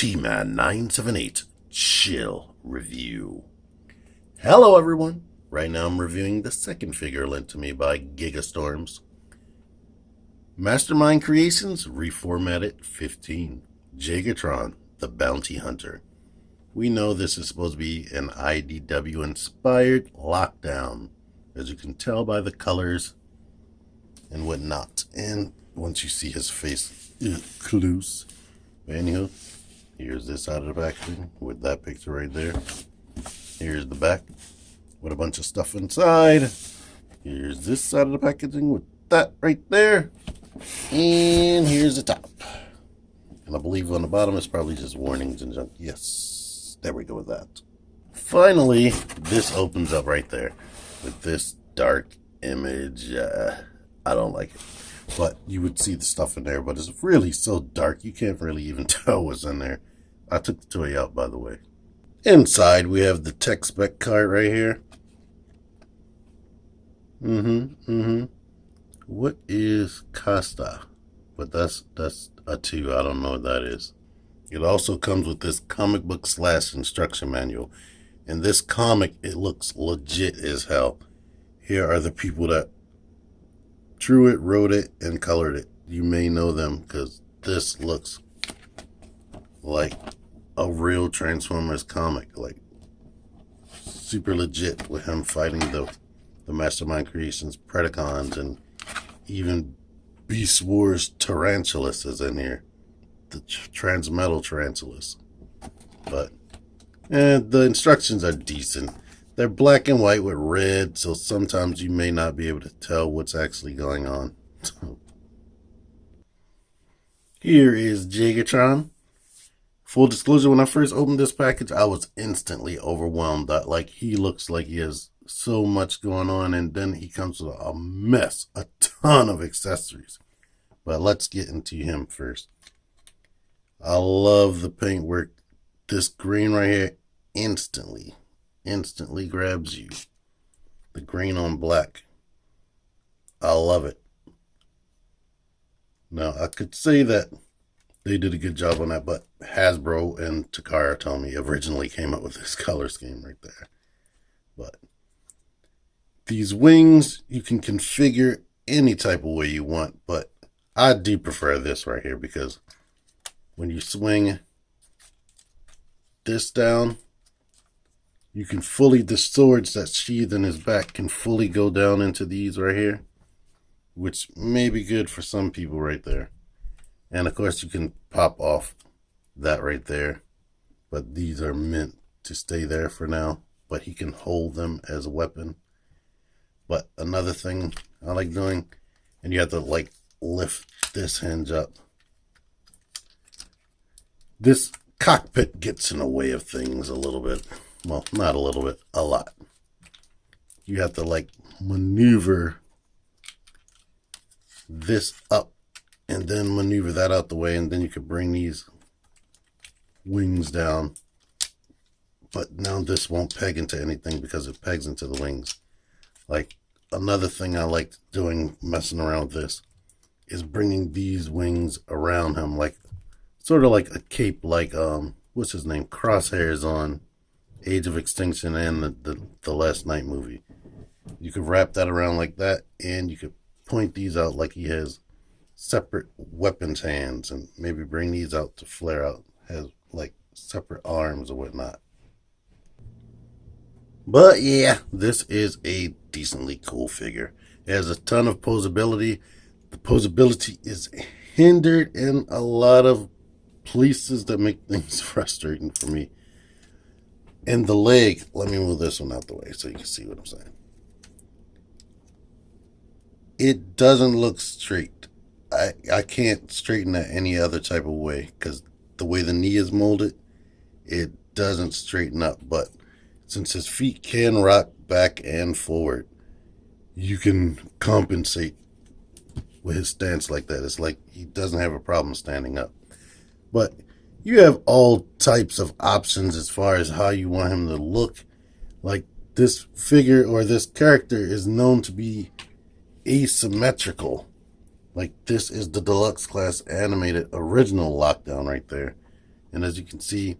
T-Man 978 Chill Review. Hello everyone. Right now I'm reviewing the second figure lent to me by Gigastorms. Mastermind Creations Reformatted 15. Jaegertron, the Bounty Hunter. We know this is supposed to be an IDW inspired lockdown, as you can tell by the colors and whatnot. And once you see his face close. But anywho, here's this side of the packaging with that picture right there. Here's the back with a bunch of stuff inside. Here's this side of the packaging with that right there. And here's the top. And I believe on the bottom is probably just warnings and junk. Yes, there we go with that. Finally, this opens up right there with this dark image. I don't like it. But you would see the stuff in there, but it's really so dark you can't really even tell what's in there. I took the toy out, by the way. Inside, we have the tech spec card right here. What is Costa? But that's a 2. I don't know what that is. It also comes with this comic book / instruction manual. In this comic, it looks legit as hell. Here are the people that drew it, wrote it, and colored it. You may know them because this looks like a real Transformers comic, like super legit, with him fighting the Mastermind Creations Predacons, and even Beast Wars Tarantulas is in here, the Transmetal Tarantulas. But the instructions are decent. They're black and white with red, so sometimes you may not be able to tell what's actually going on. Here is Jaegertron. Full disclosure, when I first opened this package, I was instantly overwhelmed. Like, he looks like he has so much going on, and then he comes with a mess, a ton of accessories. But let's get into him first. I love the paintwork. This green right here instantly grabs you. The green on black. I love it. Now, I could say that they did a good job on that, but Hasbro and Takara Tomy originally came up with this color scheme right there. But these wings, you can configure any type of way you want, but I do prefer this right here, because when you swing this down, you can fully, the swords that's sheathed in his back can fully go down into these right here, which may be good for some people right there. And of course you can pop off that right there, but these are meant to stay there for now, but he can hold them as a weapon. But another thing I like doing, and you have to like lift this hinge up. This cockpit gets in the way of things a little bit. Well, not a little bit, a lot. You have to like maneuver this up and then maneuver that out the way, and then you could bring these wings down. But now this won't peg into anything because it pegs into the wings. Like, another thing I like doing, messing around with this, is bringing these wings around him, like sort of like a cape, like what's his name, Crosshairs on Age of Extinction and the Last Night movie. You could wrap that around like that, and you could point these out like he has separate weapons hands, and maybe bring these out to flare out, has like separate arms or whatnot. But yeah, this is a decently cool figure. It has a ton of posability. The posability is hindered in a lot of places that make things frustrating for me. And the leg, let me move this one out the way so you can see what I'm saying. It doesn't look straight. I can't straighten that any other type of way, because the way the knee is molded, it doesn't straighten up. But since his feet can rock back and forward, you can compensate with his stance like that. It's like he doesn't have a problem standing up. But you have all types of options as far as how you want him to look. Like, this figure or this character is known to be asymmetrical. Like, this is the deluxe class animated original Lockdown right there. And as you can see,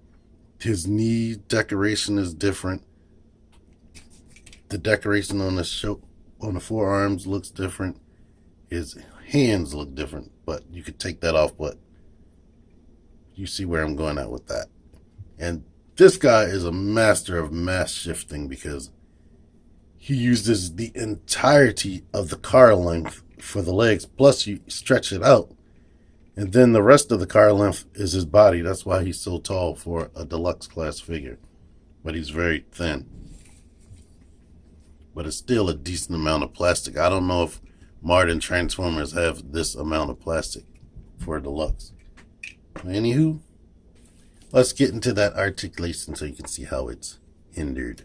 his knee decoration is different. The decoration on the forearms looks different. His hands look different, but you could take that off, but you see where I'm going at with that. And this guy is a master of mass shifting because he uses the entirety of the car length for the legs, plus you stretch it out. And then the rest of the car length is his body. That's why he's so tall for a deluxe class figure. But he's very thin. But it's still a decent amount of plastic. I don't know if modern Transformers have this amount of plastic for a deluxe. Anywho, let's get into that articulation so you can see how it's hindered.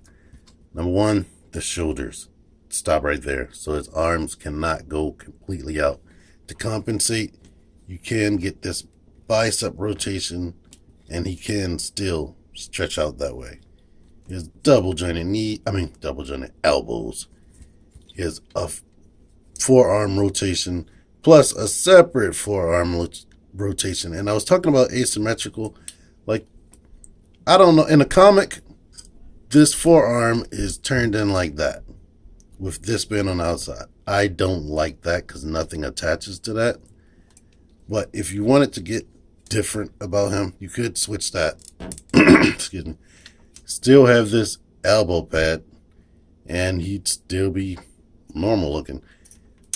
Number one, the shoulders. Stop right there. So his arms cannot go completely out. To compensate, you can get this bicep rotation, and he can still stretch out that way. His double jointed elbows. He has a forearm rotation plus a separate forearm rotation. And I was talking about asymmetrical. Like, I don't know, in a comic, this forearm is turned in like that with this being on the outside. I don't like that because nothing attaches to that. But if you wanted to get different about him, you could switch that. Excuse me. Still have this elbow pad, and he'd still be normal looking.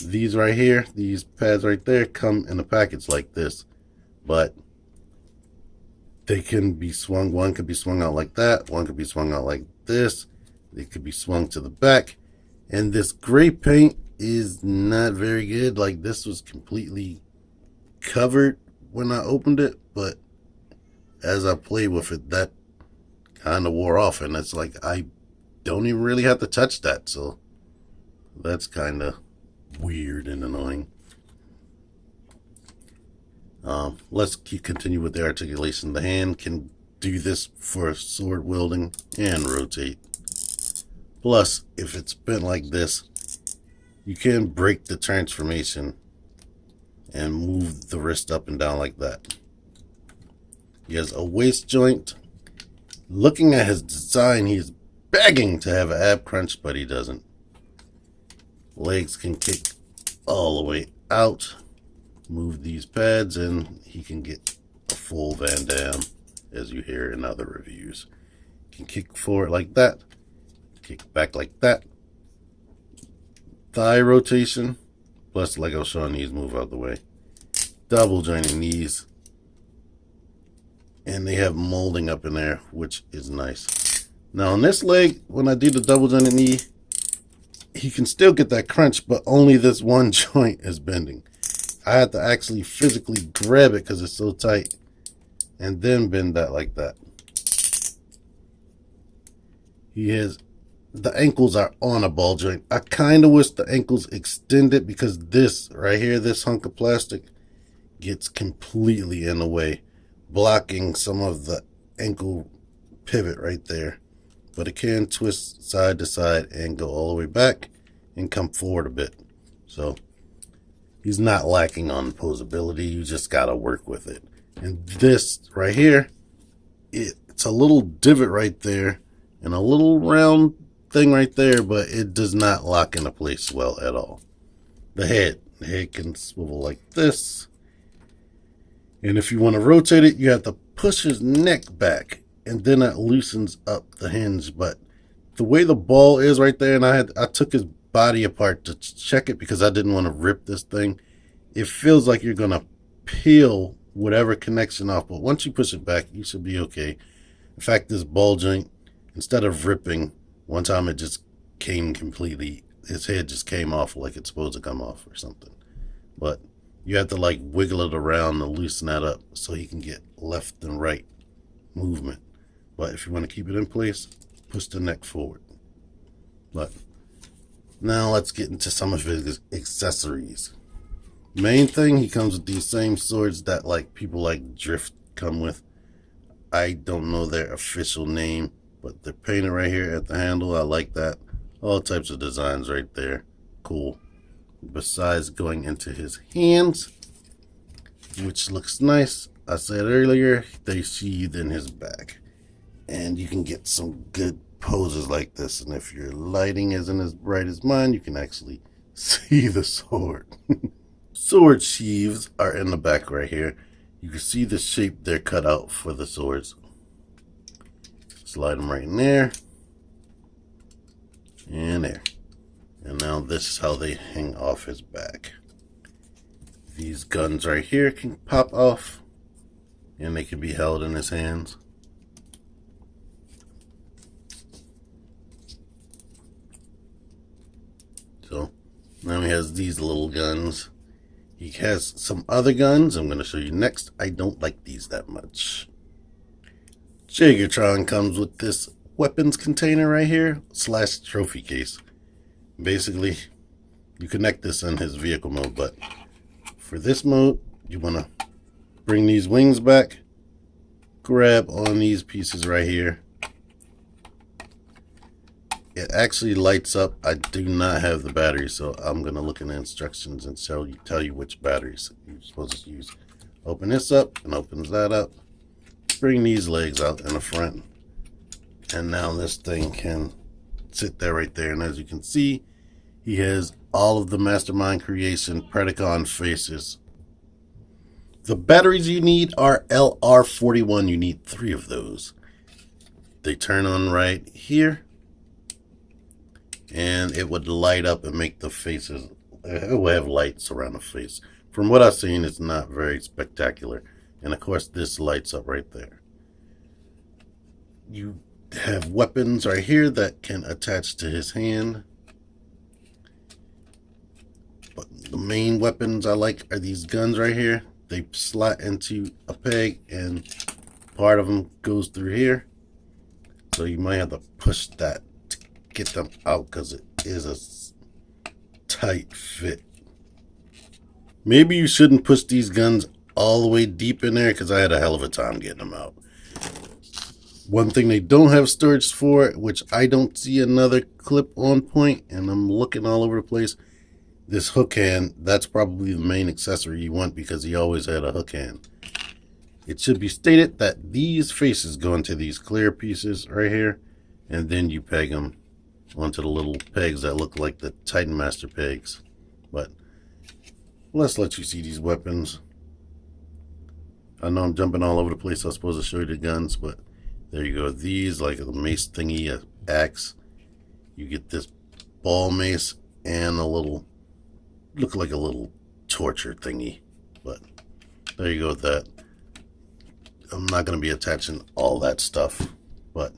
These right here, these pads right there, come in a package like this, but they can be swung. One could be swung out like that. One could be swung out like this. They could be swung to the back. And this gray paint is not very good. Like, this was completely covered when I opened it, but as I played with it, that kind of wore off, and it's like I don't even really have to touch that, so that's kind of weird and annoying. Let's continue with the articulation. The hand can do this for sword wielding and rotate. Plus, if it's bent like this, you can break the transformation and move the wrist up and down like that. He has a waist joint. Looking at his design, he's begging to have an ab crunch, but he doesn't. Legs can kick all the way out. Move these pads and he can get a full Van Damme, as you hear in other reviews. Can kick forward like that. Kick back like that. Thigh rotation. Plus, like I was showing, knees move out the way. Double jointed knees. And they have molding up in there, which is nice. Now on this leg, when I do the double jointed knee, he can still get that crunch, but only this one joint is bending. I have to actually physically grab it because it's so tight, and then bend that like that. The ankles are on a ball joint. I kind of wish the ankles extended because this right here, this hunk of plastic, gets completely in the way, blocking some of the ankle pivot right there. But it can twist side to side and go all the way back and come forward a bit. So he's not lacking on posability. You just got to work with it. And this right here, it's a little divot right there and a little round thing right there, but it does not lock into place well at all. The head can swivel like this. And if you want to rotate it, you have to push his neck back, and then it loosens up the hinge. But the way the ball is right there, and I took his body apart to check it because I didn't want to rip this thing. It feels like you're going to peel whatever connection off, but once you push it back, you should be okay. In fact, this ball joint, instead of ripping, one time it just came completely, his head just came off like it's supposed to come off or something. But you have to like wiggle it around to loosen that up so he can get left and right movement. But if you want to keep it in place, push the neck forward. But now let's get into some of his accessories. Main thing, he comes with these same swords that like people like Drift come with. I don't know their official name, but they're painted right here at the handle. I like that. All types of designs right there. Cool. Besides going into his hands, which looks nice, I said earlier, they sheathe in his back. And you can get some good poses like this. And if your lighting isn't as bright as mine, you can actually see the sword. Sword sheaths are in the back right here. You can see the shape they're cut out for the swords. Slide them right in there. And there. And now this is how they hang off his back. These guns right here can pop off. And they can be held in his hands. So now he has these little guns. He has some other guns I'm going to show you next. I don't like these that much. Jaegertron comes with this weapons container right here / trophy case. Basically, you connect this in his vehicle mode, but for this mode, you want to bring these wings back, grab on these pieces right here. It actually lights up. I do not have the battery, so I'm going to look in the instructions and tell you which batteries you're supposed to use. Open this up and opens that up. Bring these legs out in the front. And now this thing can sit there right there. And as you can see, he has all of the Mastermind Creation Predacon faces. The batteries you need are LR41. You need 3 of those. They turn on right here. And it would light up and make the faces, it will have lights around the face. From what I've seen, it's not very spectacular. And of course, this lights up right there. You have weapons right here that can attach to his hand. But the main weapons I like are these guns right here. They slot into a peg and part of them goes through here. So you might have to push that get them out because it is a tight fit. Maybe you shouldn't push these guns all the way deep in there because I had a hell of a time getting them out. One thing they don't have storage for, which I don't see another clip on point, and I'm looking all over the place, this hook hand. That's probably the main accessory you want because he always had a hook hand. It should be stated that these faces go into these clear pieces right here, and then you peg them onto the little pegs that look like the Titan Master pegs. But let's let you see these weapons. I know I'm jumping all over the place. I was supposed to show you the guns, but there you go. These, like a mace thingy, a axe. You get this ball mace and a little, look like a little torture thingy. But there you go with that. I'm not going to be attaching all that stuff, but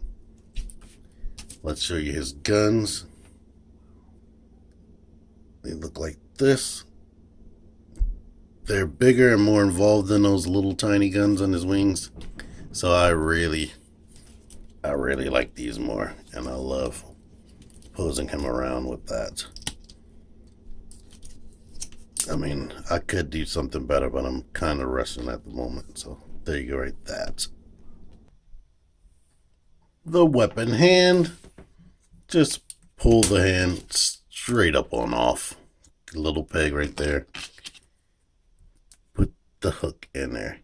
let's show you his guns. They look like this. They're bigger and more involved than those little tiny guns on his wings. So I really like these more, and I love posing him around with that. I mean, I could do something better, but I'm kind of rushing at the moment. So there you go, right? That. The weapon hand. Just pull the hand straight up on off. A little peg right there. Put the hook in there.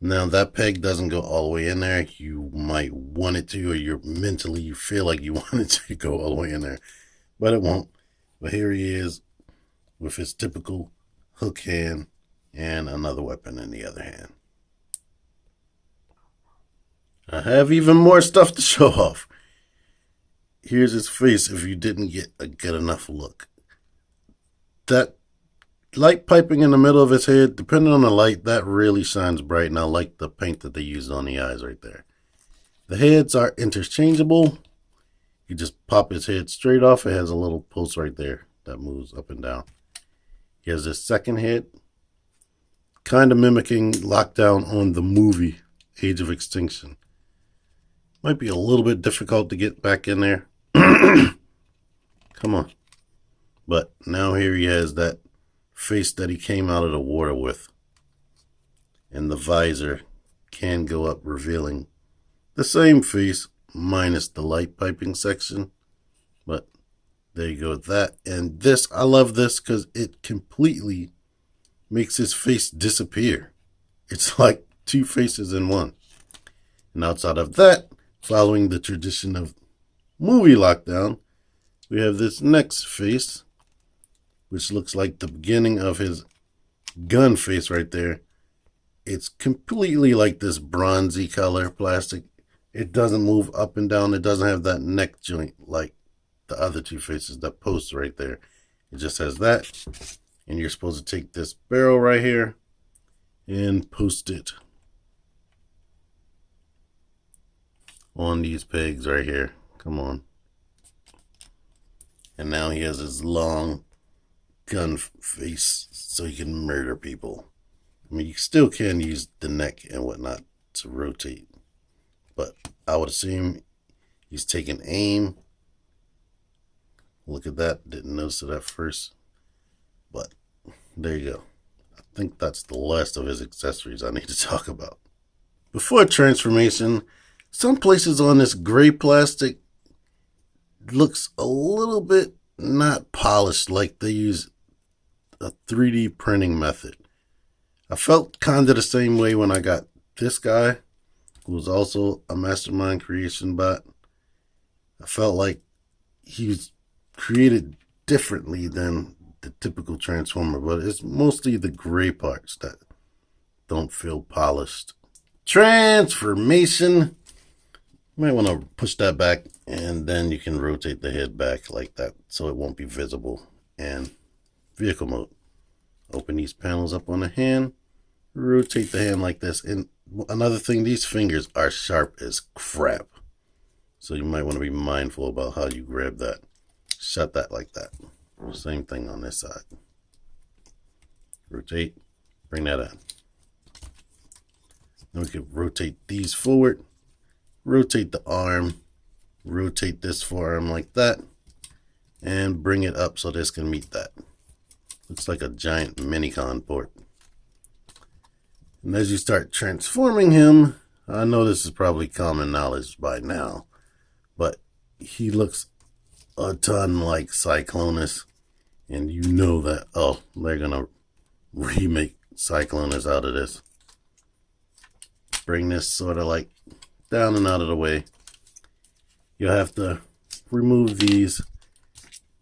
Now that peg doesn't go all the way in there. You might want it to, or you feel like you want it to go all the way in there, but it won't. But here he is with his typical hook hand and another weapon in the other hand. I have even more stuff to show off. Here's his face if you didn't get a good enough look. That light piping in the middle of his head, depending on the light, that really shines bright, and I like the paint that they used on the eyes right there. The heads are interchangeable. You just pop his head straight off. It has a little pulse right there that moves up and down. He has this second head, kind of mimicking Lockdown on the movie Age of Extinction. Might be a little bit difficult to get back in there. Come on. But now here he has that face that he came out of the water with. And the visor can go up, revealing the same face minus the light piping section. But there you go with that. And this, I love this because it completely makes his face disappear. It's like two faces in one. And outside of that, following the tradition of movie lockdown, we have this next face, which looks like the beginning of his gun face right there. It's completely like this bronzy color plastic. It doesn't move up and down. It doesn't have that neck joint like the other two faces, that post right there. It just has that. And you're supposed to take this barrel right here and post it on these pegs right here. Come on. And now he has his long gun face so he can murder people. I mean, you still can use the neck and whatnot to rotate, but I would assume he's taking aim. Look at that. Didn't notice it at first, but there you go. I think that's the last of his accessories I need to talk about. Before transformation, some places on this gray plastic looks a little bit not polished, like they use a 3D printing method. I felt kind of the same way when I got this guy, who was also a Mastermind Creation bot. I felt like he was created differently than the typical Transformer, but it's mostly the gray parts that don't feel polished. Transformation. You might want to push that back, and then you can rotate the head back like that so it won't be visible. And vehicle mode. Open these panels up on the hand. Rotate the hand like this. And another thing, these fingers are sharp as crap. So you might want to be mindful about how you grab that. Shut that like that. Same thing on this side. Rotate. Bring that in. Then we can rotate these forward. Rotate the arm, rotate this forearm like that, and bring it up so this can meet that. Looks like a giant Minicon port. And as you start transforming him, I know this is probably common knowledge by now, but he looks a ton like Cyclonus, and you know that, oh, they're gonna remake Cyclonus out of this. Bring this sort of like down and out of the way. You'll have to remove these,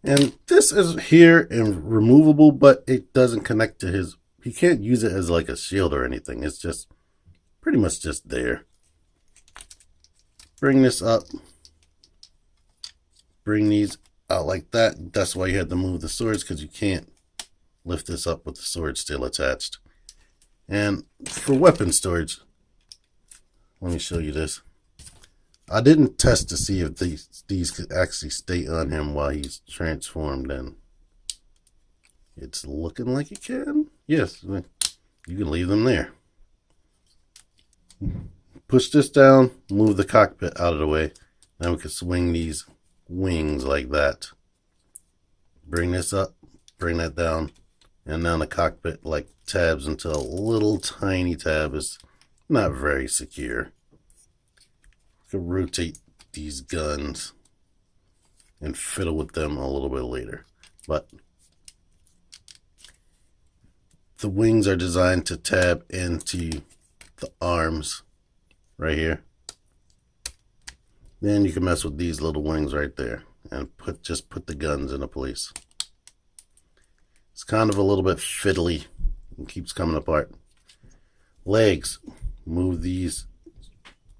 and this is here and removable, but it doesn't connect to his, he can't use it as like a shield or anything. It's just pretty much just there. Bring this up, bring these out like that. That's why you had to move the swords, because you can't lift this up with the sword still attached. And for weapon storage, let me show you this. I didn't test to see if these could actually stay on him while he's transformed, and it's looking like it can. Yes, you can leave them there. Push this down, move the cockpit out of the way. Now we can swing these wings like that. Bring this up, bring that down, and now the cockpit like tabs into a little tiny tab. Is not very secure. You can rotate these guns and fiddle with them a little bit later. But the wings are designed to tab into the arms right here. Then you can mess with these little wings right there and just put the guns into place. It's kind of a little bit fiddly and keeps coming apart. Legs. Move these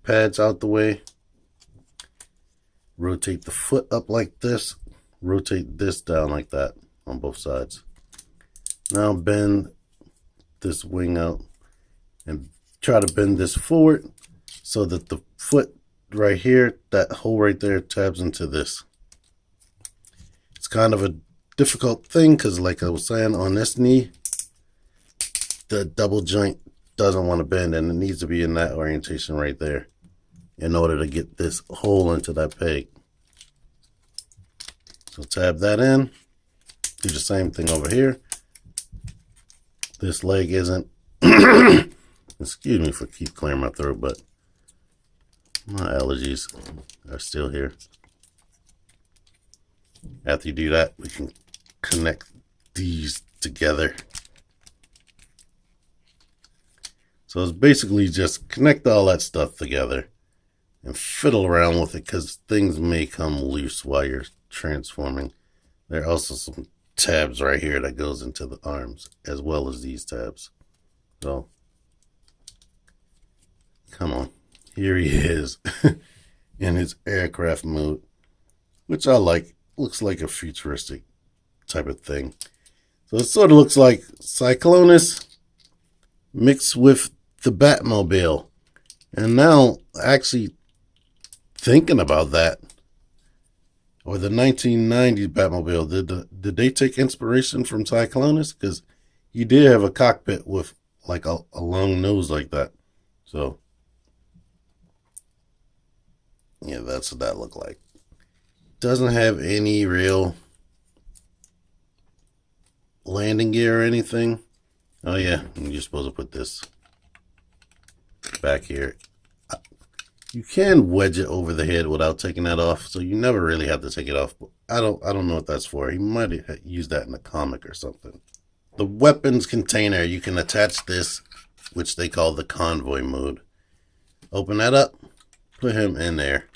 pads out the way. Rotate the foot up like this. Rotate this down like that on both sides. Now bend this wing out and try to bend this forward so that the foot right here, that hole right there, tabs into this. It's kind of a difficult thing because, like I was saying, on this knee, the double joint doesn't want to bend, and it needs to be in that orientation right there in order to get this hole into that peg. So tab that in. Do the same thing over here. This leg isn't excuse me for keep clearing my throat, but my allergies are still here. After you do that, we can connect these together. So it's basically just connect all that stuff together and fiddle around with it, because things may come loose while you're transforming. There are also some tabs right here that goes into the arms, as well as these tabs. So, come on. Here he is in his aircraft mode, which I like. Looks like a futuristic type of thing. So it sort of looks like Cyclonus mixed with the Batmobile. And now, actually thinking about that, or the 1990s Batmobile, did they take inspiration from Cyclonus? Because he did have a cockpit with like a long nose like that. So, yeah, that's what that looked like. Doesn't have any real landing gear or anything. Oh yeah, you're supposed to put this back here. You can wedge it over the head without taking that off, so you never really have to take it off. But I don't know what that's for. He might have used that in a comic or something. The weapons container, you can attach this, which they call the convoy mode. Open that up, put him in there,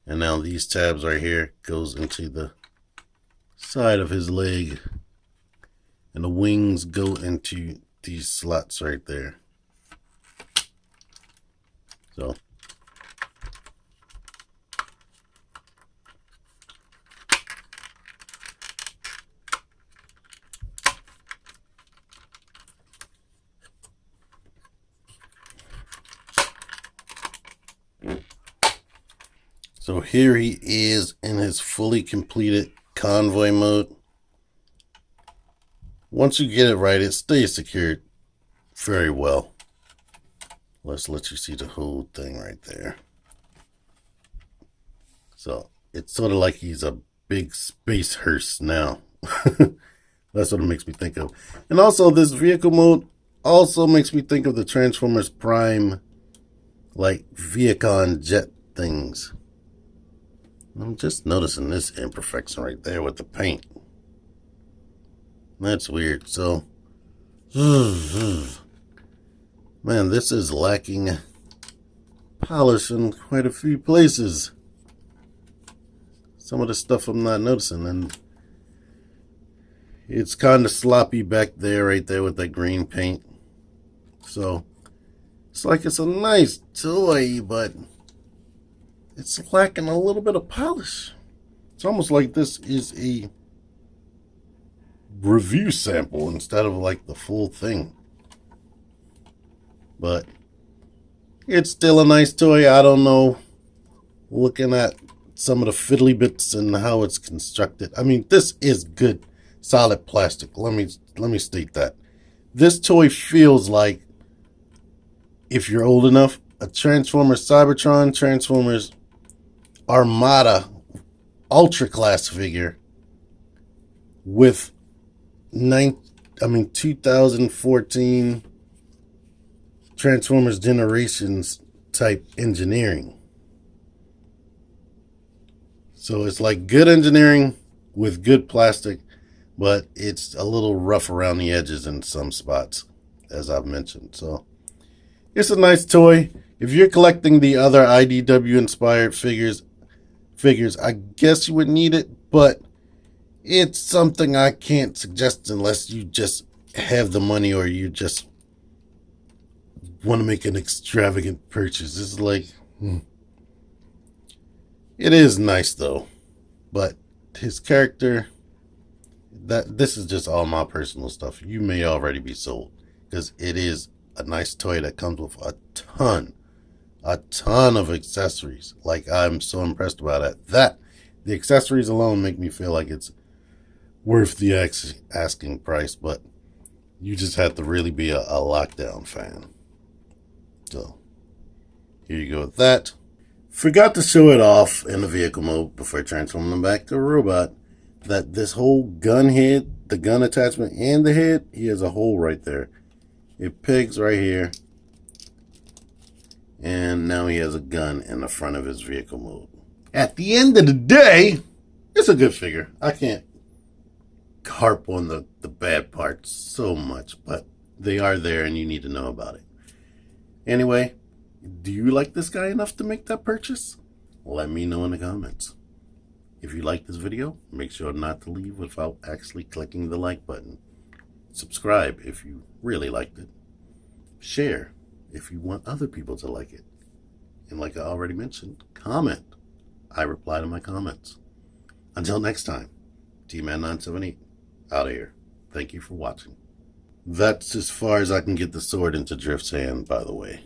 and now these tabs right here goes into the side of his leg, and the wings go into these slots right there. So here he is in his fully completed convoy mode. Once you get it right, it stays secured very well. Let's let you see the whole thing right there. So it's sort of like he's a big space hearse now. That's what it makes me think of. And also this vehicle mode also makes me think of the Transformers Prime, like Viacon jet things. I'm just noticing this imperfection right there with the paint. That's weird. So, man, this is lacking polish in quite a few places. Some of the stuff I'm not noticing, and it's kind of sloppy back there, right there with that green paint. So, it's like it's a nice toy, but it's lacking a little bit of polish. It's almost like this is a review sample instead of like the full thing. But it's still a nice toy. I don't know, looking at some of the fiddly bits and how it's constructed. I mean, this is good solid plastic. Let me state that. This toy feels like, if you're old enough, a Transformers Cybertron, Transformers Armada Ultra Class figure with 2014 Transformers Generations type engineering. So it's like good engineering with good plastic, but it's a little rough around the edges in some spots, as I've mentioned. So it's a nice toy. If you're collecting the other IDW inspired figures, I guess you would need it, but it's something I can't suggest unless you just have the money or you just want to make an extravagant purchase. It's like, it is nice though, but his character, this is just all my personal stuff. You may already be sold, because it is a nice toy that comes with a ton of accessories. Like, I'm so impressed about it. The accessories alone make me feel like it's worth the asking price, but you just have to really be a Lockdown fan. So here you go with that. Forgot to show it off in the vehicle mode before transforming them back to a robot, that this whole gun head, the gun attachment and the head, he has a hole right there. It pegs right here. And now he has a gun in the front of his vehicle mode. At the end of the day, it's a good figure. I can't harp on the bad parts so much, but they are there and you need to know about it. Anyway, do you like this guy enough to make that purchase? Let me know in the comments. If you like this video, make sure not to leave without actually clicking the like button. Subscribe if you really liked it. Share if you want other people to like it. And like I already mentioned, comment. I reply to my comments. Until next time, T-Man978, out of here. Thank you for watching. That's as far as I can get the sword into Drift's hand, by the way.